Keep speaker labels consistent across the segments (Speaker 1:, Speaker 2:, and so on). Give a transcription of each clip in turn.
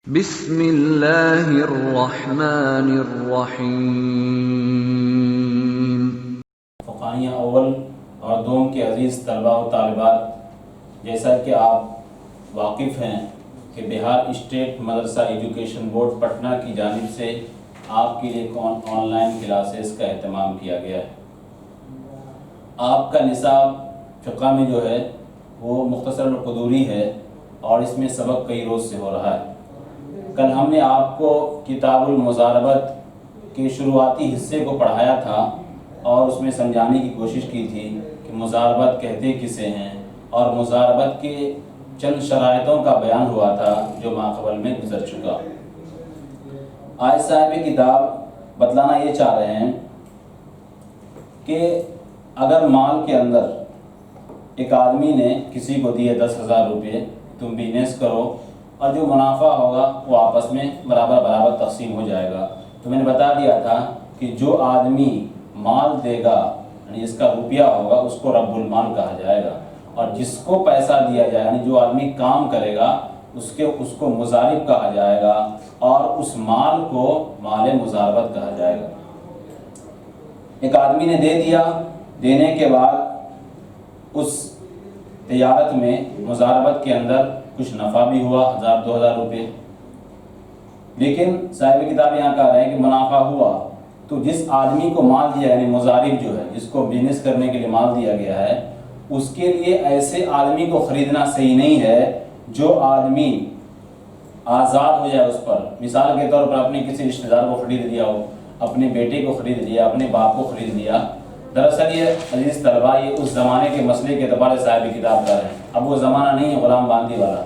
Speaker 1: بسم اللہ الرحمن الرحیم۔
Speaker 2: فقانیہ اول اور دوم کے عزیز طلباء و طالبات، جیسا کہ آپ واقف ہیں کہ بہار اسٹیٹ مدرسہ ایجوکیشن بورڈ پٹنہ کی جانب سے آپ کے لیے آن لائن کلاسز کا اہتمام کیا گیا ہے۔ آپ کا نصاب فقہ میں جو ہے وہ مختصر القدوری ہے اور اس میں سبق کئی روز سے ہو رہا ہے۔ کل ہم نے آپ کو کتاب المضاربت کے شروعاتی حصے کو پڑھایا تھا اور اس میں سمجھانے کی کوشش کی تھی کہ مضاربت کہتے کسے ہیں، اور مضاربت کے چند شرائطوں کا بیان ہوا تھا جو ماقبل میں گزر چکا۔ آج صاحب کتاب بتلانا یہ چاہ رہے ہیں کہ اگر مال کے اندر ایک آدمی نے کسی کو دیے 10,000 روپے، تم بزنس کرو اور جو منافع ہوگا وہ آپس میں برابر برابر تقسیم ہو جائے گا۔ تو میں نے بتا دیا تھا کہ جو آدمی مال دے گا یعنی جس کا روپیہ ہوگا اس کو رب المال کہا جائے گا، اور جس کو پیسہ دیا جائے یعنی جو آدمی کام کرے گا اس کو مضارب کہا جائے گا، اور اس مال کو مال مضاربت کہا جائے گا۔ ایک آدمی نے دے دیا، دینے کے بعد اس تجارت میں مضاربت کے اندر کچھ نفع بھی ہوا، 1,000-2,000 روپے، لیکن صاحب کتاب یہاں کہہ رہے ہیں کہ منافع ہوا تو جس آدمی کو مال دیا یعنی مضارب جو ہے جس کو بزنس کرنے کے لیے مال دیا گیا ہے، اس کے لیے ایسے آدمی کو خریدنا صحیح نہیں ہے جو آدمی آزاد ہو جائے اس پر۔ مثال کے طور پر اپنے کسی رشتہ دار کو خرید لیا ہو، اپنے بیٹے کو خرید لیا، اپنے باپ کو خرید لیا۔ دراصل یہ عزیز طلباء یہ اس زمانے کے مسئلے کے اعتبار سے صاحب کتاب کر رہے ہیں۔ اب وہ زمانہ نہیں ہے غلام باندھی والا،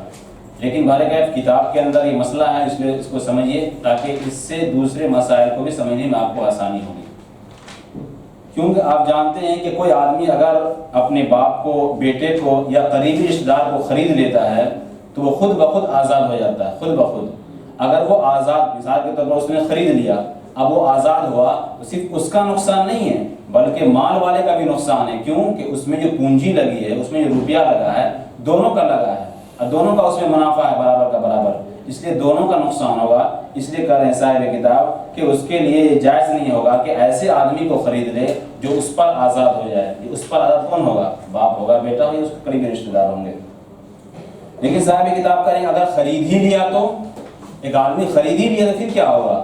Speaker 2: لیکن بہرکیف کتاب کے اندر یہ مسئلہ ہے، اس لیے اس کو سمجھیے تاکہ اس سے دوسرے مسائل کو بھی سمجھنے میں آپ کو آسانی ہوگی۔ کیونکہ آپ جانتے ہیں کہ کوئی آدمی اگر اپنے باپ کو، بیٹے کو یا قریبی رشتہ دار کو خرید لیتا ہے تو وہ خود بخود آزاد ہو جاتا ہے، خود بخود۔ اگر وہ آزاد، مثال کے طور پر اس نے خرید لیا، اب وہ آزاد ہوا تو صرف اس کا نقصان نہیں ہے بلکہ مال والے کا بھی نقصان ہے۔ کیوں کہ اس میں جو پونجی لگی ہے، اس میں جو روپیہ لگا ہے، دونوں کا لگا ہے اور دونوں کا اس میں منافع ہے برابر کا برابر، اس لیے دونوں کا نقصان ہوگا۔ اس لیے کہہ رہے ہیں صاحب کتاب کہ اس کے لیے یہ جائز نہیں ہوگا کہ ایسے آدمی کو خرید لے جو اس پر آزاد ہو جائے۔ اس پر آزاد کون ہوگا؟ باپ ہوگا، بیٹا ہوگا، اس کے قریبی رشتہ دار ہوں گے۔ لیکن صاحب کتاب کہہ رہے ہیں اگر خرید ہی لیا تو، ایک آدمی خرید ہی لیا تو پھر کیا ہوگا؟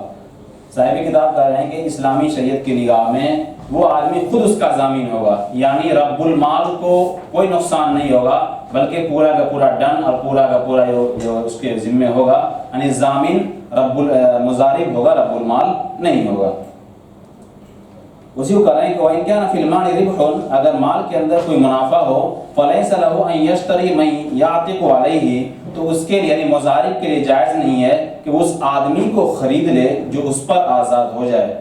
Speaker 2: صاحب کتاب کہہ رہے ہیں کہ اسلامی شریعت کی نگاہ میں وہ آدمی خود اس کا ضامن ہوگا، یعنی رب المال کو کوئی نقصان نہیں ہوگا بلکہ پورا کا پورا ڈن اور پورا کا پورا جو اس کے ذمہ ہوگا، یعنی ضامن مضارب ہوگا، رب المال نہیں ہوگا۔ اسی کو کہہ رہے ہیں کہ وَإِنْ كَانَ فِي الْمَالِ رِبْحٌ، اگر مال کے اندر کوئی منافع ہو، فَلَيْسَ لَهُ أَنْ يَشْتَرِي مَنْ يَعْتِقُ عَلَيْهِ، تو اس کے لیے یعنی مضارب کے لیے جائز نہیں ہے کہ وہ اس آدمی کو خرید لے جو اس پر آزاد ہو جائے۔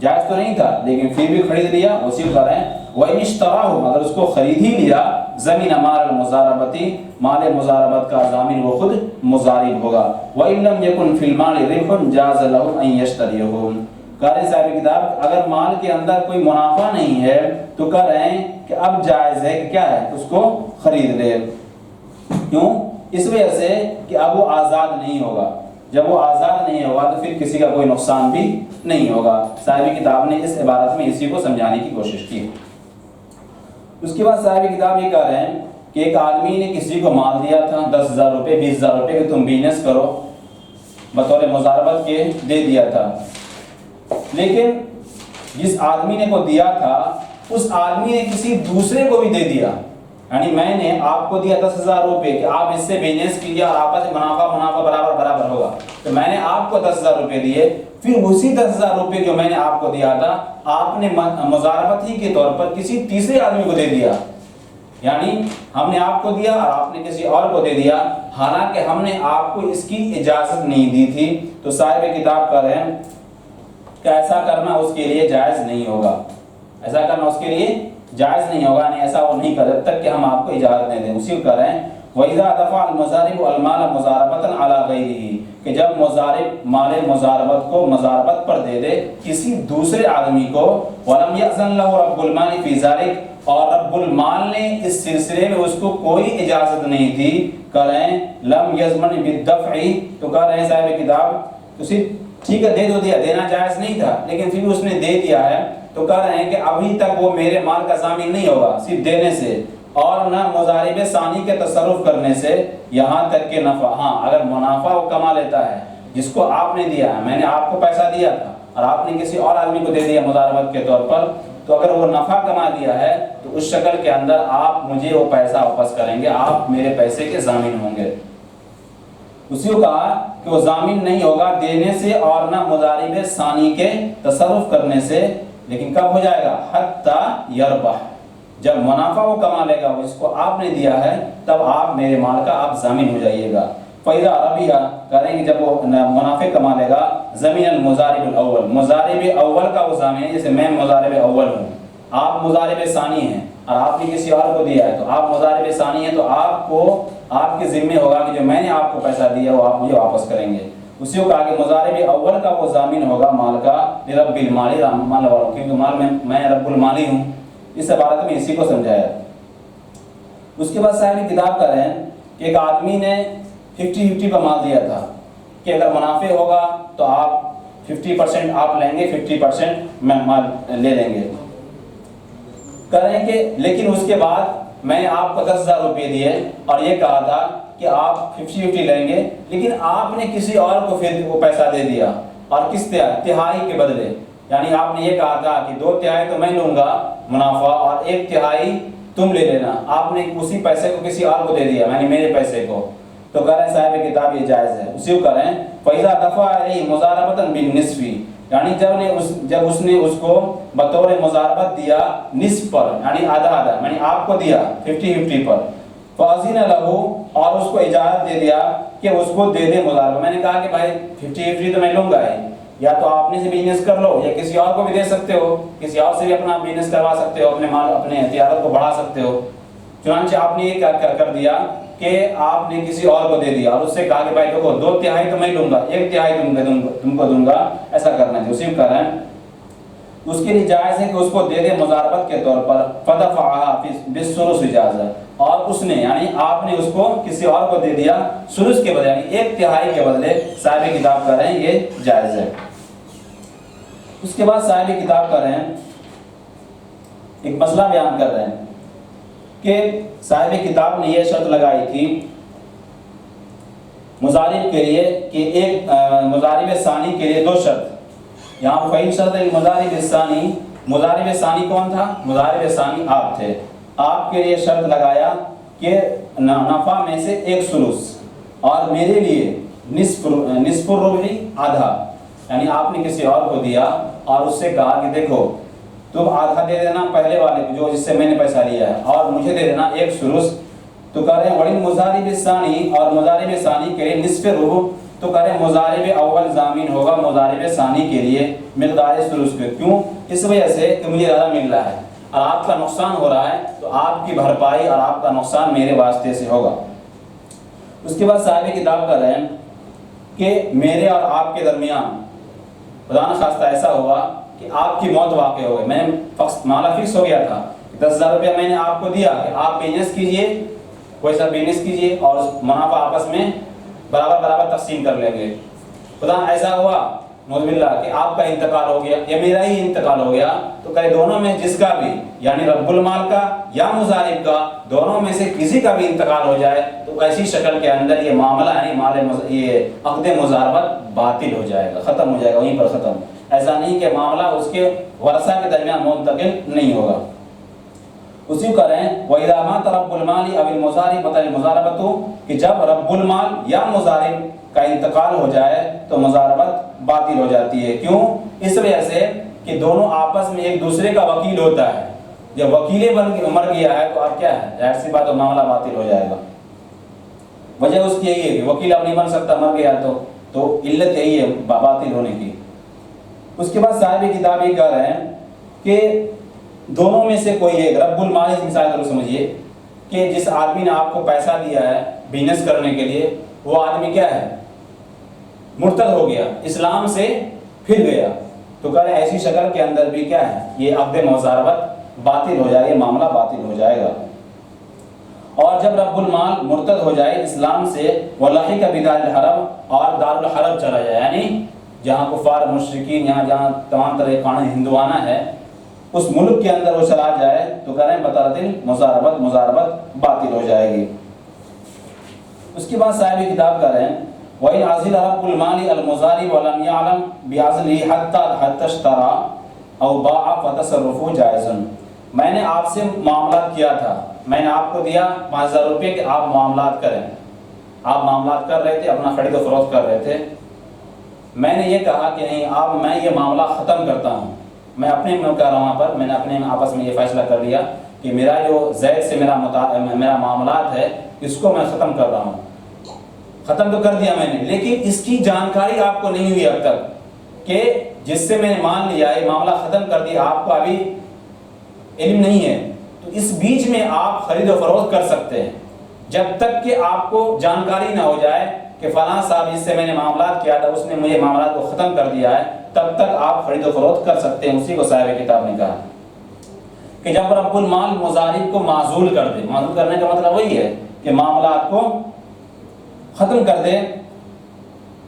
Speaker 2: جائز تو نہیں تھا لیکن پھر بھی خرید لیا۔ اسی کو کہہ رہے ہیں وَإِنِ اشْتَرَاهُ، اگر اس کو خرید ہی لیا، زمین مال المضاربتی، مال مضاربت کا ضامن وہ خود مضارب ہوگا۔ وَإِنْ لَمْ يَكُنْ فِي الْمَالِ رِبْحٌ جَازَ لَهُ أَنْ يَشْتَرِيَهُ، کہہ رہے صاحب کتاب اگر مال کے اندر کوئی منافع نہیں ہے تو کہہ رہے ہیں کہ اب جائز ہے کہ کیا ہے اس کو خرید لے۔ کیوں؟ اس وجہ سے کہ اب وہ آزاد نہیں ہوگا، جب وہ آزاد نہیں ہوگا تو پھر کسی کا کوئی نقصان بھی نہیں ہوگا۔ صاحب کتاب نے اس عبارت میں اسی کو سمجھانے کی کوشش کی۔ اس کے بعد صاحب کتاب یہ کہہ رہے ہیں کہ ایک آدمی نے کسی کو مال دیا تھا 10,000 روپے 20,000 روپے کہ تم بزنس کرو، بطور مضاربت کے دے دیا تھا، لیکن جس آدمی نے کو دیا تھا اس آدمی نے کسی دوسرے کو بھی دے دیا، یعنی میں نے آپ کو دیا 10,000 روپے کہ آپ اس سے بزنس کیجیے اور آپس میں منافع برابر برابر ہوگا، تو میں نے آپ کو 10,000 روپے دیے، پھر اسی 10,000 روپے جو میں نے آپ کو دیا تھا آپ نے مضاربت ہی کے طور پر کسی تیسرے آدمی کو دے دیا، یعنی ہم نے آپ کو دیا اور آپ نے کسی اور کو دے دیا، حالانکہ ہم نے آپ کو اس کی اجازت نہیں دی تھی۔ تو صاحب کتاب کہہ رہے ہیں کہ ایسا کرنا اس کے لیے جائز نہیں ہوگا، ایسا کرنا اس کے لیے جائز نہیں ہوگا، یعنی ایسا وہ نہیں کر جب تک کہ ہم آپ کو اجازت نہیں دیں۔ اسی کو کہہ رہے ہیں وَإِذَا دَفَعَ الْمُضَارِبُ الْمَالَ مُضَارَبَةً عَلَى غَيْرِهِ، کہ جب مضارب مال مضاربت کو مضاربت پر دے دے کسی دوسرے آدمی کو، وَلَمْ يَأْذَنْ لَهُ رَبُّ الْمَالِ فِي ذَلِكَ، اور رب المال نے اس سلسلے میں اس کو کوئی اجازت نہیں تھی، کہہ رہے ہیں لم یضمن بالدفع، تو کہہ رہے ہیں صاحب کتاب تو صرف ٹھیک ہے دے دو، دینا جائز نہیں تھا لیکن پھر اس نے دے دیا ہے، تو کہہ رہے ہیں کہ ابھی تک وہ میرے مال کا ضامن نہیں ہوگا صرف دینے سے، اور نہ مضارب ثانی کے تصرف کرنے سے، یہاں تک کہ نفع، ہاں اگر منافع وہ کما لیتا ہے جس کو آپ نے دیا ہے، میں نے آپ کو پیسہ دیا تھا اور آپ نے کسی اور آدمی کو دے دیا مضاربت کے طور پر، تو اگر وہ نفع کما دیا ہے تو اس شکل کے اندر آپ مجھے وہ پیسہ واپس کریں گے، آپ میرے پیسے کے ضامن ہوں گے۔ اسی کو کہا کہ وہ ضامن نہیں ہوگا دینے سے اور نہ مضارب ثانی کے تصرف کرنے سے، لیکن کب ہو جائے گا؟ حتی یربح، جب منافع وہ کما لے گا اس کو آپ نے دیا ہے تب آپ میرے مال کا آپ ضامن ہو جائیے گا۔ فَإِذَا رَبِحَ، کریں گے جب وہ منافع کما لے گا، زمین المضارب الاول، مضارب اول کا وہ ضامن ہے، جیسے میں مضارب اول ہوں، آپ مضارب ثانی ہیں اور آپ نے کسی اور کو دیا ہے تو آپ مضارب ثانی ہیں، تو آپ کو آپ کے ذمہ ہوگا کہ جو میں نے آپ کو پیسہ دیا وہ آپ مجھے واپس کریں گے۔ اسی کو کہا کہ مضارب اول کا وہ ضامن ہوگا مال کا، رب المال، مال والوں، کیونکہ مال میں رب المالی ہوں، اس عبارت میں اسی کو سمجھایا۔ اس کے بعد صاحب کتاب کر رہے ہیں کہ ایک آدمی نے 50-50 کا مال دیا تھا کہ اگر منافع ہوگا تو آپ 50% آپ لیں گے، 50% میں مال لے لیں گے، کریں کہ لیکن اس کے بعد میں نے آپ کو 10,000 روپے دیے اور یہ کہا تھا کہ آپ 50-50 لیں گے، لیکن آپ نے کسی اور کو پھر وہ پیسہ دے دیا، اور کس تہائی کے بدلے، یعنی آپ نے یہ کہا تھا کہ 2 تہائی تو میں لوں گا منافع اور 1 تہائی تم لے لینا، آپ نے اسی پیسے کو کسی اور کو دے دیا، یعنی میرے پیسے کو، تو کہہ رہے ہیں صاحب کتاب یہ جائز ہے۔ اسی کو کہہ رہے ہیں فَإِذَا دَفَعَ عَلَيْهِ مُضَارَبَةً بِالنِّصْفِ، یعنی جب اس نے اس کو بطور مضاربت دیا نصف پر، یعنی آدھا آدھا، میں نے آپ کو دیا 50-50 پر، فَأَذِنَ لَهُ، اور اس کو اجازت دے دیا کہ اس کو دے دے مضاربہ، میں نے کہا کہ بھائی 50-50 تو میں لوں گا ہی، یا تو آپ نے سے بزنس کر لو یا کسی اور کو بھی دے سکتے ہو، کسی اور سے بھی اپنا بزنس کروا سکتے ہو، اپنے مال اپنے تجارت کو بڑھا سکتے ہو، چنانچہ آپ نے یہ کر دیا کہ آپ نے کسی اور کو دے دیا اور اس سے کہا کہ بھائی دیکھو 2 تہائی تو میں لوں گا، 1 تہائی تم کو دوں گا، ایسا کرنا ہے۔ اسی کو کر رہے ہیں اس کے لیے جائز ہے کہ اس کو دے دے مضاربت کے طور پر، فَدَفَعَهَا بِالثُّلُثِ اجازہ، اور اس نے یعنی آپ نے اس کو کسی اور کو دے دیا ثلث کے بدلے، یعنی 1 تہائی کے بدلے، صاحب کتاب کر رہے ہیں یہ جائز ہے۔ اس کے بعد صاحب کتاب کر رہے ہیں ایک مسئلہ بیان کر رہے ہیں کہ صاحب کتاب نے یہ شرط لگائی تھی مضارب کے لیے کہ ایک مضارب ثانی کے لیے 2 شرط، یہاں پہلی شرط ہے مضارب ثانی، مضارب ثانی کون تھا؟ مضارب ثانی آپ تھے، آپ کے لیے شرط لگایا کہ نفع میں سے 1 ثلث اور میرے لیے نصف الربع، آدھا، یعنی آپ نے کسی اور کو دیا اور اس سے کہا کہ دیکھو تم آدھا دے دینا پہلے والے کو جو جس سے میں نے پیسہ لیا ہے اور مجھے دے دینا 1 ثلث، تو کہہ رہے ہیں وڑی مضارب ثانی، اور مضارب ثانی کے لیے نصف ربع، تو کہہ رہے ہیں مضارب اول ضامن ہوگا مضارب ثانی کے لیے مقدار ثلث کے، کیوں؟ اس وجہ سے کہ مجھے زیادہ مل رہا ہے اور آپ کا نقصان ہو رہا ہے، تو آپ کی بھرپائی اور آپ کا نقصان میرے واسطے سے ہوگا۔ اس کے بعد صاحب کتاب کر رہے ہیں کہ میرے اور آپ کے درمیان خدا نخواستہ ایسا ہوا کہ آپ کی موت واقع ہو گئی، میں مالا فکس ہو گیا تھا، 10,000 روپیہ میں نے آپ کو دیا کہ آپ بزنس کیجئے، کوئی سا بزنس کیجئے اور منافع آپس میں برابر تقسیم کر لیں گے، خدا ایسا ہوا نعوذ باللہ کہ آپ کا انتقال ہو گیا یا میرا ہی انتقال ہو گیا، تو کہ دونوں میں جس کا بھی یعنی رب المال کا یا مضارب کا، دونوں میں سے کسی کا بھی انتقال ہو جائے تو ایسی شکل کے اندر یہ معاملہ یعنی یہ عقد مضاربت باطل ہو جائے گا، ختم ہو جائے گا، وہیں پر ختم، ایسا نہیں کہ معاملہ اس کے ورثہ کے درمیان منتقل نہیں ہوگا۔ اسی کو کہہ رہے ہیں وَإِذَا مَاتَ رَبُّ الْمَالِ أَوِ الْمُضَارِبَةُ الْمُضَارَبَةُ، کہ جب رب المال یا مضارب کا انتقال ہو جائے تو مضاربت باطل ہو جاتی ہے، کیوں؟ اس وجہ سے کہ دونوں آپس میں ایک دوسرے کا وکیل ہوتا ہے، جب وکیل مر گیا ہے تو اب کیا ہے، ظاہر سی بات ہے معاملہ باطل ہو جائے گا۔ وجہ اس کی یہی ہے کہ وکیل اب نہیں بن سکتا، مر گیا تو علت یہی ہے باطل ہونے کی۔ اس کے بعد صاحب کتاب یہ کہہ رہے ہیں کہ دونوں میں سے کوئی ایک، رب المال مثال ضرور سمجھیے کہ جس آدمی نے آپ کو پیسہ دیا ہے بزنس کرنے کے لیے، وہ آدمی کیا ہے، مرتد ہو گیا، اسلام سے پھر گیا، تو کہہ رہے ایسی شکل کے اندر بھی کیا ہے، یہ عقد مضاربت باطل ہو جائے گا، معاملہ باطل ہو جائے گا۔ اور جب رب المال مرتد ہو جائے اسلام سے، وَلَحِقَ بِدَارِ الْحَرَمِ، اور دار الحرب چلا جائے، یعنی جہاں کفار مشرکین جہاں تمام طرح قانون ہندوانہ ہے اس ملک کے اندر وہ چلا جائے تو کہہ رہے ہیں بطرۃ المضاربت باطل ہو جائے گی۔ اس کے بعد صاحب کتاب کہہ رہے ہیں وَإِنْ عَزِلَ رَبُّ الْمَالِ الْمُضَارِبَ وَلَمْ يَعْلَمْ بِعَزْلِهِ حَتَّى اشْتَرَى أَوْ بَاعَ فَتَصَرُّفُهُ جَائِزٌ۔ میں نے آپ سے معاملات کیا تھا، میں نے آپ کو دیا 5000 روپے کہ آپ معاملات کریں، آپ معاملات کر رہے تھے، اپنا خرید و فروخت کر رہے تھے، میں نے یہ کہا کہ نہیں میں یہ معاملہ ختم کرتا ہوں، میں اپنے وہاں پر میں نے اپنے آپس میں یہ فیصلہ کر لیا کہ میرا جو زید سے میرا معاملات ہے اس کو میں ختم کر رہا ہوں، ختم تو کر دیا میں نے، لیکن اس کی جانکاری آپ کو نہیں ہوئی اب تک کہ جس سے میں نے مان لیا یہ معاملہ ختم کر دیا، آپ کو ابھی علم نہیں ہے، تو اس بیچ میں آپ خرید و فروخت کر سکتے ہیں جب تک کہ آپ کو جانکاری نہ ہو جائے کہ فلاں صاحب جس سے میں نے معاملات کیا تھا اس نے مجھے معاملات کو ختم کر دیا ہے، تب تک آپ خرید و فروخت کر سکتے ہیں۔ اسی کو صاحب کتاب نے کہا کہ جب رب المال مضارب کو معزول کر دے، معزول کرنے کا مطلب وہی ہے کہ معاملات کو ختم کر دے،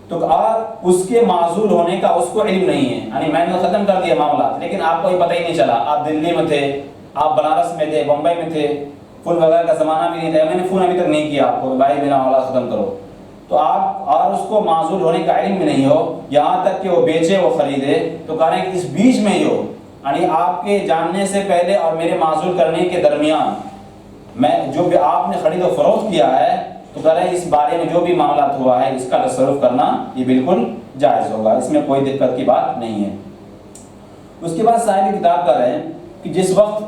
Speaker 2: تو آپ اس کے معزول ہونے کا اس کو علم نہیں ہے، یعنی میں نے ختم کر دیا معاملات لیکن آپ کو یہ پتہ ہی نہیں چلا، آپ دلی میں تھے، آپ بنارس میں تھے، بمبئی میں تھے، فون وغیرہ کا زمانہ بھی نہیں تھا، میں نے فون ابھی تک نہیں کیا آپ کو کہ بھائی میرا معاملہ ختم کرو، تو آپ اور اس کو معزول ہونے کا علم بھی نہیں ہو، یہاں تک کہ وہ بیچے وہ خریدے، تو کہہ رہے ہیں کہ اس بیچ میں ہو، یعنی آپ کے جاننے سے پہلے اور میرے معزول کرنے کے درمیان میں جو بھی آپ نے خرید و فروخت کیا ہے، تو کہہ رہے ہیں اس بارے میں جو بھی معاملات ہوا ہے اس کا تصرف کرنا یہ بالکل جائز ہوگا، اس میں کوئی دقت کی بات نہیں ہے۔ اس کے بعد صاحب کتاب کہہ رہے ہیں کہ جس وقت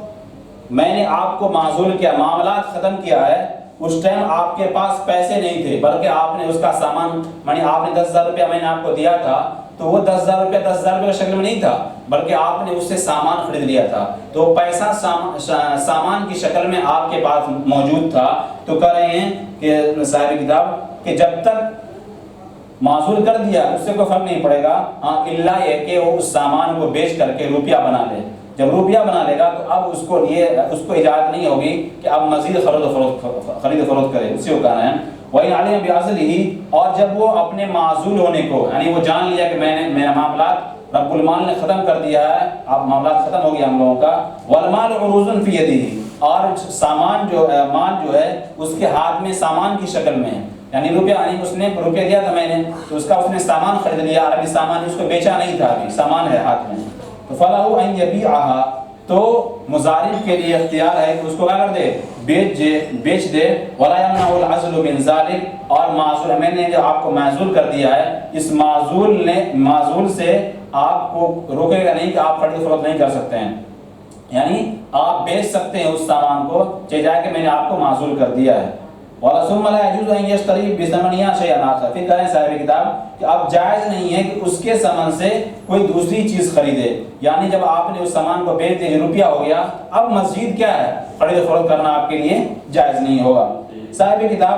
Speaker 2: میں نے آپ کو معزول کیا، معاملات ختم کیا ہے، اس ٹائم آپ کے پاس پیسے نہیں تھے بلکہ آپ نے اس کا سامان، یعنی آپ نے 10,000 روپیہ میں نے آپ کو دیا تھا تو وہ 10,000 روپیہ 10,000 روپے کی شکل میں نہیں تھا بلکہ آپ نے اس سے سامان خرید لیا تھا، تو پیسہ سامان کی شکل میں آپ کے پاس موجود تھا، تو کہہ رہے ہیں کہ صاحب کتاب کہ جب تک معزول کر دیا اس سے کوئی فرق نہیں پڑے گا، ہاں الا یہ کہ وہ اس سامان کو بیچ کر کے روپیہ بنا لے، جب روپیہ بنا لے گا تو اب اس کو اجازت نہیں ہوگی کہ اب مزید خرید و فروخت کرے، اسی کو کہنا ہے۔ وہی عالم بعزلہ، اور جب وہ اپنے معزول ہونے کو، یعنی وہ جان لیا کہ میرا معاملات رب المال نے ختم کر دیا ہے، اب معاملات ختم ہو گیا ہم لوگوں کا، والمال عروض فی یدہ، اور سامان مال جو ہے اس کے ہاتھ میں سامان کی شکل میں ہے، یعنی روپیہ، یعنی اس نے روپیہ دیا تھا میں نے تو اس کا اس نے سامان خرید لیا، اور ابھی سامان اس کو بیچا نہیں تھا، ابھی سامان ہے ہاتھ میں، تو فَلَهُ أَن يَبِيعَهَا، تو مضارب کے لیے اختیار ہے کہ اس کو کیا کر دے، بیچ دے، وَلَا يَمْنَعُ الْعَزْلُ مِنْ ذَلِكَ، اور معزول، میں نے جو آپ کو معزول کر دیا ہے اس معزول سے آپ کو روکے گا نہیں کہ آپ خرید و فروخت نہیں کر سکتے ہیں، یعنی آپ بیچ سکتے ہیں اس سامان کو چاہے جائے کہ میں نے آپ کو معزول کر دیا ہے۔ وَلَثُمَّ لَا يَجُوزُ أَن يَشْتَرِي بِثَمَنِهَا شَيْئًا آخَرَ، پھر کہیں صاحب کتاب کہ اب جائز نہیں ہے کہ اس کے ثمن سے کوئی دوسری چیز خریدے، یعنی جب آپ نے اس سامان کو بیچ دیا روپیہ ہو گیا، اب مزید کیا ہے خرید و فروخت کرنا آپ کے لیے جائز نہیں ہوگا۔ صاحب کتاب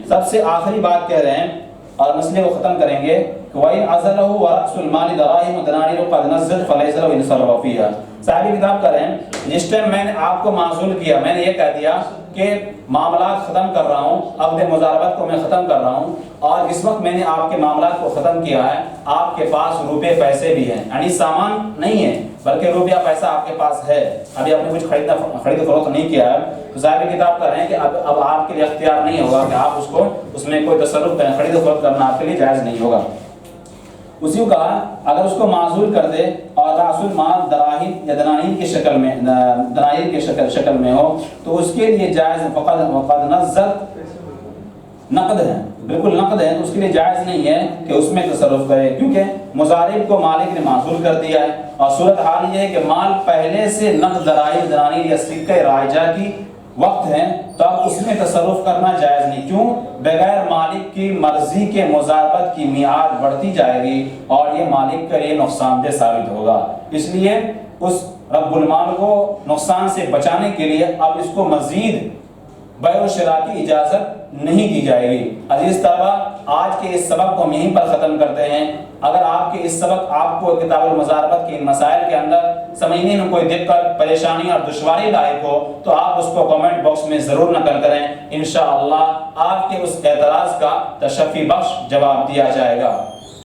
Speaker 2: سب سے آخری بات کہہ رہے ہیں اور مسئلے کو ختم کریں گے کہ وَإِنْ عَزَلَهُ وَرَأْسُ الْمَالِ دَرَاهِمُ دَنَانِيرُ قَدْ نَزَّلَتْ فَلَيْسَ لَهُ إِنْ صَرَّفَ فِيهَا۔ صاحب کتاب کہہ رہے ہیں جس ٹائم میں نے آپ کو معزول کیا، میں نے یہ کہہ دیا کہ معاملات ختم کر رہا ہوں، عقد مضاربت کو میں ختم کر رہا ہوں، اور اس وقت میں نے آپ کے معاملات کو ختم کیا ہے، آپ کے پاس روپے پیسے بھی ہیں، یعنی سامان نہیں ہے بلکہ روپیہ پیسہ آپ کے پاس ہے، ابھی آپ نے کچھ خرید و فروخت نہیں کیا ہے، تو صاحب کتاب کہہ رہے ہیں کہ اب آپ کے لیے اختیار نہیں ہوگا کہ آپ اس کو اس میں کوئی تصرف کریں، خرید و فروخت کرنا آپ کے لیے جائز نہیں ہوگا۔ اسی کو کہا اگر اس کو معزول کر دے اور راس المال دراہم یا دنانیر کی شکل میں، دنانیر کی شکل میں ہو تو اس کے لیے جائز، فقد نزد نقد ہے، بالکل نقد ہے، تو اس کے لیے جائز نہیں ہے کہ اس میں تصرف کرے، کیونکہ مضارب کو مالک نے معزول کر دیا ہے، اور صورت حال یہ ہے کہ مال پہلے سے نقد دراہم دنانیر یا سکہ رائجہ کی وقت ہے، تو اب اس میں تصرف کرنا جائز نہیں، کیوں؟ بغیر مالک کی مرضی کے مضاربت کی میعاد بڑھتی جائے گی اور یہ مالک کے لیے نقصان دہ ثابت ہوگا، اس لیے اس رب المال کو نقصان سے بچانے کے لیے اب اس کو مزید بیع و شراء کی اجازت نہیں دی جائے گی۔ عزیز طلبہ، آج کے اس سبق کو ہم یہیں پر ختم کرتے ہیں۔ اگر آپ کے اس سبق آپ کو کتاب المضاربت کے ان مسائل کے اندر سمجھنے میں کوئی دقت، پریشانی اور دشواری لاحق ہو تو آپ اس کو کمنٹ باکس میں ضرور نقل کریں۔ انشاءاللہ آپ کے اس اعتراض کا تشفی بخش جواب دیا جائے گا۔